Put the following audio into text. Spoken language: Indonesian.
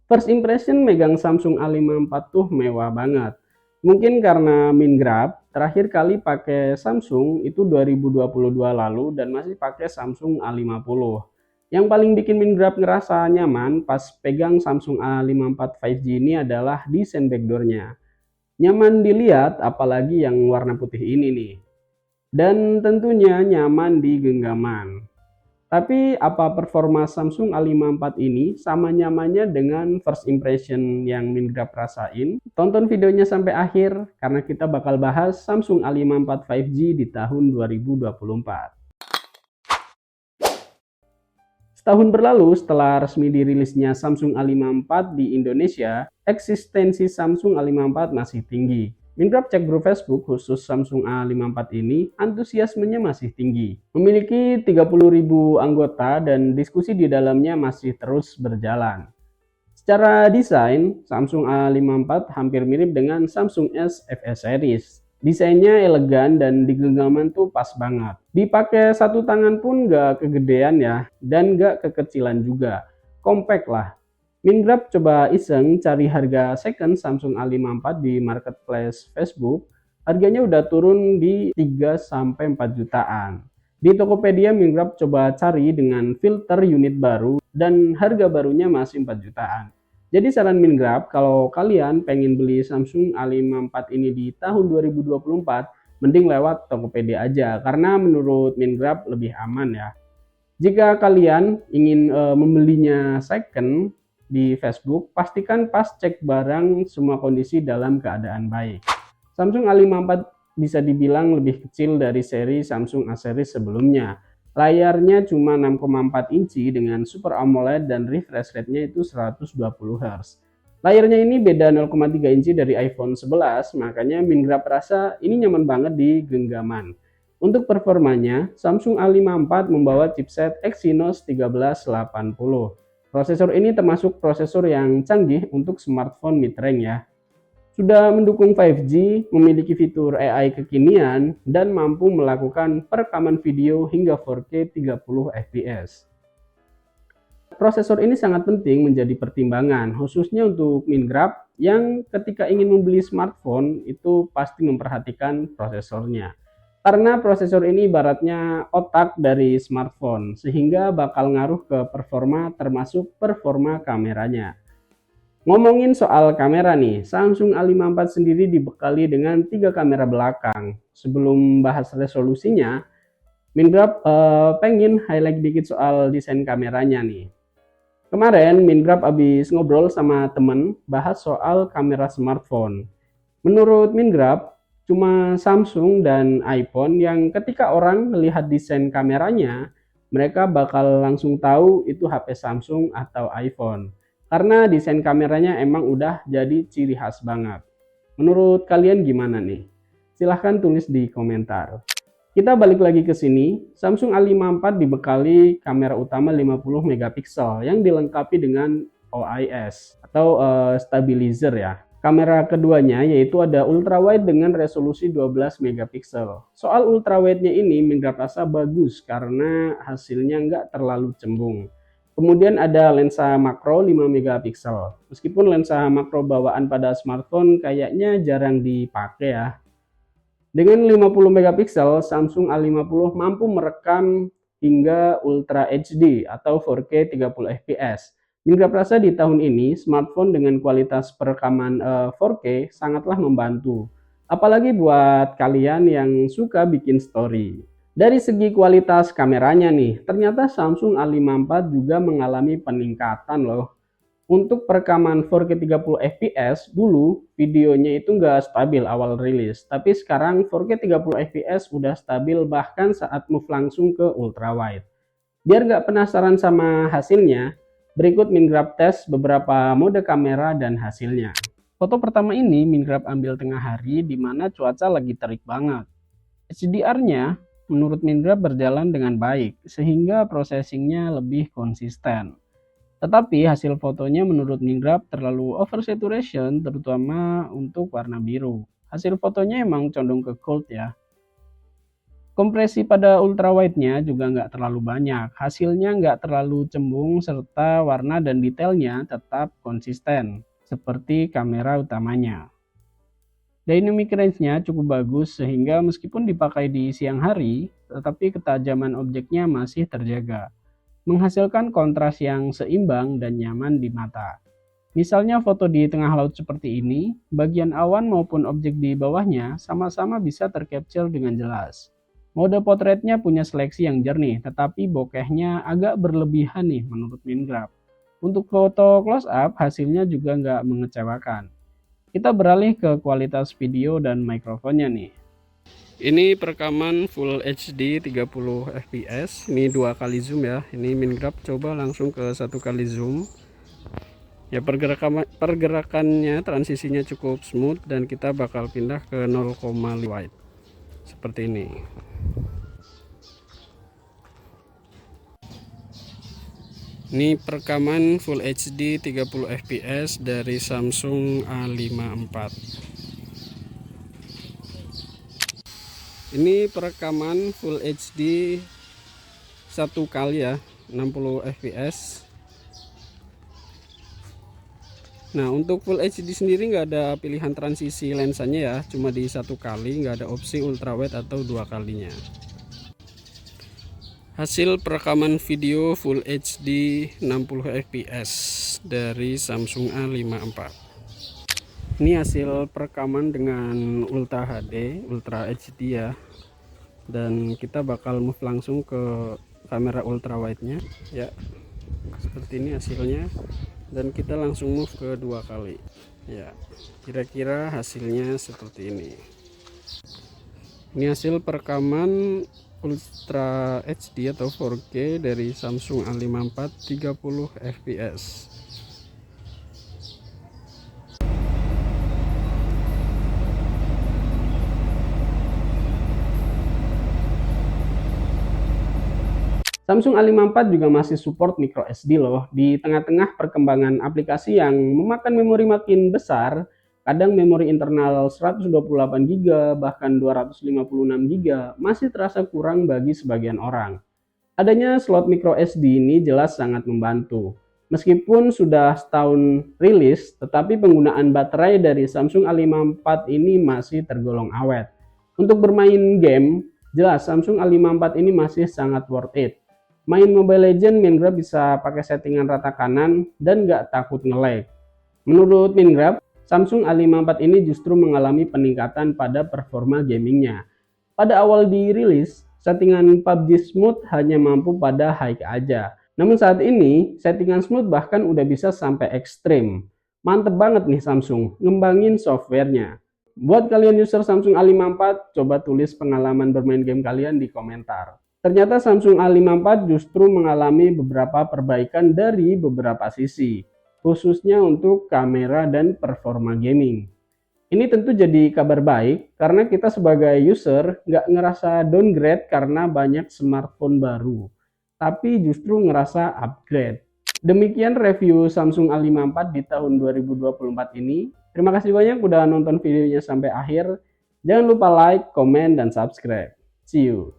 First impression megang Samsung A54 tuh mewah banget. Mungkin karena Mingrab terakhir kali pakai Samsung itu 2022 lalu dan masih pakai Samsung A50. Yang paling bikin Mingrab ngerasa nyaman pas pegang Samsung A54 5G ini adalah desain backdoornya. Nyaman dilihat apalagi yang warna putih ini nih. Dan tentunya nyaman di genggaman. Tapi apa performa Samsung A54 ini sama nyamannya dengan first impression yang Mingrab rasain? Tonton videonya sampai akhir karena kita bakal bahas Samsung A54 5G di tahun 2024. Setahun berlalu setelah resmi dirilisnya Samsung A54 di Indonesia, eksistensi Samsung A54 masih tinggi. Mingrab cek grup Facebook khusus Samsung A54 ini, antusiasmenya masih tinggi. Memiliki 30.000 anggota dan diskusi di dalamnya masih terus berjalan. Secara desain, Samsung A54 hampir mirip dengan Samsung S FE series. Desainnya elegan dan di genggaman tuh pas banget. Dipakai satu tangan pun gak kegedean ya, dan gak kekecilan juga. Compact lah. Mingrab coba iseng cari harga second Samsung A54 di marketplace Facebook. Harganya udah turun di 3-4 jutaan. Di Tokopedia, Mingrab coba cari dengan filter unit baru dan harga barunya masih 4 jutaan. Jadi saran Mingrab, kalau kalian pengen beli Samsung A54 ini di tahun 2024, mending lewat Tokopedia aja, karena menurut Mingrab lebih aman ya. Jika kalian ingin membelinya second di Facebook, pastikan pas cek barang semua kondisi dalam keadaan baik. Samsung A54 bisa dibilang lebih kecil dari seri Samsung A series sebelumnya. Layarnya cuma 6,4 inci dengan Super AMOLED dan refresh rate-nya itu 120 Hz. Layarnya ini beda 0,3 inci dari iPhone 11, makanya Mingrab rasa ini nyaman banget di genggaman. Untuk performanya, Samsung A54 membawa chipset Exynos 1380. Prosesor ini termasuk prosesor yang canggih untuk smartphone mid-range ya. Sudah mendukung 5G, memiliki fitur AI kekinian, dan mampu melakukan perekaman video hingga 4K 30 fps. Prosesor ini sangat penting menjadi pertimbangan, khususnya untuk Mingrab yang ketika ingin membeli smartphone itu pasti memperhatikan prosesornya. Karena prosesor ini ibaratnya otak dari smartphone, sehingga bakal ngaruh ke performa termasuk performa kameranya. Ngomongin soal kamera nih, Samsung A54 sendiri dibekali dengan 3 kamera belakang. Sebelum bahas resolusinya, Mingrab pengen highlight dikit soal desain kameranya nih. Kemarin Mingrab abis ngobrol sama temen bahas soal kamera smartphone. Menurut Mingrab, cuma Samsung dan iPhone yang ketika orang melihat desain kameranya, mereka bakal langsung tahu itu HP Samsung atau iPhone. Karena desain kameranya emang udah jadi ciri khas banget. Menurut kalian gimana nih? Silahkan tulis di komentar. Kita balik lagi ke sini, Samsung A54 dibekali kamera utama 50 megapiksel yang dilengkapi dengan OIS atau stabilizer ya. Kamera keduanya yaitu ada ultrawide dengan resolusi 12 megapiksel. Soal ultrawide-nya ini Mingrab rasa bagus karena hasilnya nggak terlalu cembung. Kemudian ada lensa makro 5 megapiksel. Meskipun lensa makro bawaan pada smartphone kayaknya jarang dipakai ya. Dengan 50 megapiksel, Samsung A50 mampu merekam hingga Ultra HD atau 4K 30 fps. Mingrab rasa di tahun ini, smartphone dengan kualitas perekaman 4K sangatlah membantu. Apalagi buat kalian yang suka bikin story. Dari segi kualitas kameranya nih, ternyata Samsung A54 juga mengalami peningkatan loh. Untuk perekaman 4K 30 fps dulu videonya itu nggak stabil awal rilis, tapi sekarang 4K 30 fps udah stabil bahkan saat move langsung ke ultrawide. Biar nggak penasaran sama hasilnya, berikut Mingrab tes beberapa mode kamera dan hasilnya. Foto pertama ini Mingrab ambil tengah hari di mana cuaca lagi terik banget. HDR-nya menurut Mingrab berjalan dengan baik sehingga processingnya lebih konsisten. Tetapi hasil fotonya menurut Mingrab terlalu oversaturation terutama untuk warna biru. Hasil fotonya emang condong ke gold ya. Kompresi pada ultrawide-nya juga nggak terlalu banyak, hasilnya nggak terlalu cembung serta warna dan detailnya tetap konsisten, seperti kamera utamanya. Dynamic range-nya cukup bagus sehingga meskipun dipakai di siang hari, tetapi ketajaman objeknya masih terjaga, menghasilkan kontras yang seimbang dan nyaman di mata. Misalnya foto di tengah laut seperti ini, bagian awan maupun objek di bawahnya sama-sama bisa tercapture dengan jelas. Mode potretnya punya seleksi yang jernih, tetapi bokehnya agak berlebihan nih menurut Mingraph. Untuk foto close up, hasilnya juga nggak mengecewakan. Kita beralih ke kualitas video dan mikrofonnya nih. Ini perekaman Full HD 30 fps, ini 2 kali zoom ya. Ini Mingraph coba langsung ke 1 kali zoom. Ya, pergerakannya transisinya cukup smooth dan kita bakal pindah ke 0,5 wide seperti ini. Ini perekaman Full HD 30 fps dari Samsung A54. Ini perekaman Full HD 1 kali ya, 60 fps. Nah, untuk Full HD sendiri nggak ada pilihan transisi lensanya ya, cuma di 1 kali, nggak ada opsi ultrawide atau 2 kalinya. Hasil perekaman video Full HD 60 fps dari Samsung A54. Ini hasil perekaman dengan Ultra HD, Ultra HD ya. Dan kita bakal move langsung ke kamera ultrawide-nya ya. Seperti ini hasilnya. Dan kita langsung move ke 2 kali ya, kira-kira hasilnya seperti ini. Ini hasil perekaman Ultra HD atau 4K dari Samsung A54 30 fps. Samsung A54 juga masih support micro SD loh. Di tengah-tengah perkembangan aplikasi yang memakan memori makin besar, kadang memori internal 128 GB bahkan 256 GB masih terasa kurang bagi sebagian orang. Adanya slot micro SD ini jelas sangat membantu. Meskipun sudah setahun rilis, tetapi penggunaan baterai dari Samsung A54 ini masih tergolong awet. Untuk bermain game, jelas Samsung A54 ini masih sangat worth it. Main Mobile Legends, Mingraph bisa pakai settingan rata kanan dan nggak takut nge-lag. Menurut Mingraph, Samsung A54 ini justru mengalami peningkatan pada performa gamingnya. Pada awal dirilis, settingan PUBG Smooth hanya mampu pada high aja. Namun saat ini, settingan smooth bahkan udah bisa sampai ekstrim. Mantep banget nih Samsung, ngembangin softwarenya. Buat kalian user Samsung A54, coba tulis pengalaman bermain game kalian di komentar. Ternyata Samsung A54 justru mengalami beberapa perbaikan dari beberapa sisi, khususnya untuk kamera dan performa gaming. Ini tentu jadi kabar baik karena kita sebagai user nggak ngerasa downgrade karena banyak smartphone baru, tapi justru ngerasa upgrade. Demikian review Samsung A54 di tahun 2024 ini. Terima kasih banyak udah nonton videonya sampai akhir. Jangan lupa like, komen, dan subscribe. See you.